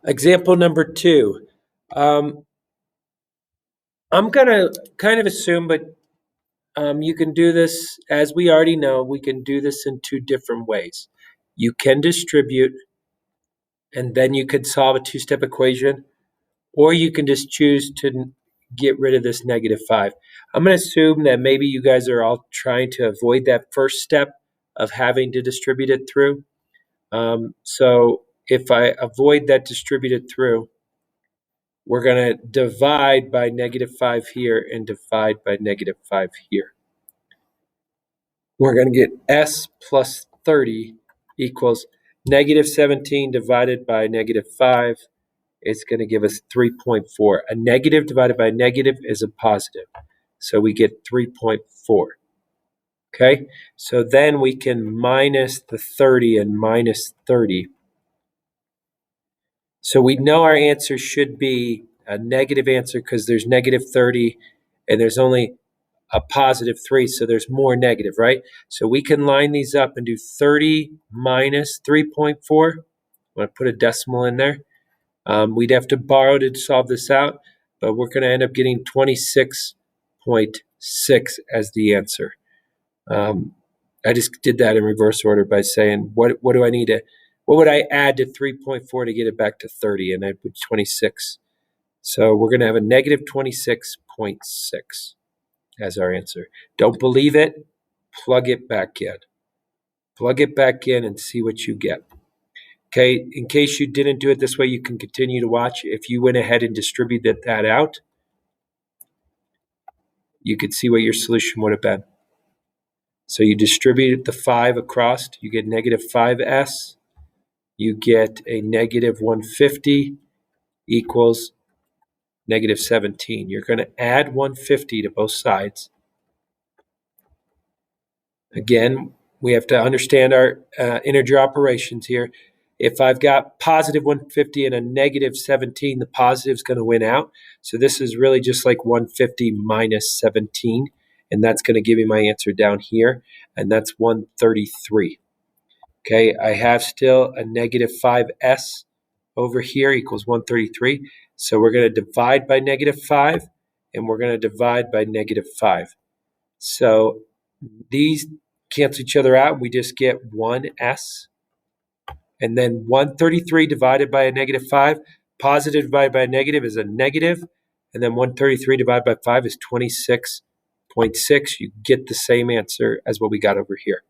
Example number 2. I'm going to kind of assume, but you can do this, as we already know, we can do this in 2 different ways. You can distribute, and then you could solve a 2-step equation, or you can just choose to get rid of this -5. I'm going to assume that maybe you guys are all trying to avoid that first step of having to distribute it through. So if I avoid that distributed through, we're going to divide by -5 here and divide by -5 here. We're going to get S plus 30 equals -17 divided by -5. It's going to give us 3.4. A negative divided by a negative is a positive. So we get 3.4. Okay, so then we can minus the 30 and minus 30. So we know our answer should be a negative answer because there's -30 and there's only a positive 3, so there's more negative, right? So we can line these up and do 30 minus 3.4. I'm going to put a decimal in there. We'd have to borrow to solve this out, but we're going to end up getting 26.6 as the answer. I just did that in reverse order by saying, what do I need to, what would I add to 3.4 to get it back to 30? And I put 26. So we're going to have a negative 26.6 as our answer. Don't believe it? Plug it back in. Plug it back in and see what you get. Okay, in case you didn't do it this way, you can continue to watch. If you went ahead and distributed that out, you could see what your solution would have been. So you distribute the 5 across, you get -5s. You get a -150 equals -17. You're going to add 150 to both sides. Again, we have to understand our integer operations here. If I've got positive 150 and a -17, the positive is going to win out. So this is really just like 150 minus 17, and that's going to give me my answer down here, and that's 133. Okay, I have still a -5s over here equals 133. So we're going to divide by -5, and we're going to divide by -5. So these cancel each other out. We just get 1s. And then 133 divided by a -5, positive divided by a negative is a negative. And then 133 divided by 5 is 26.6. You get the same answer as what we got over here.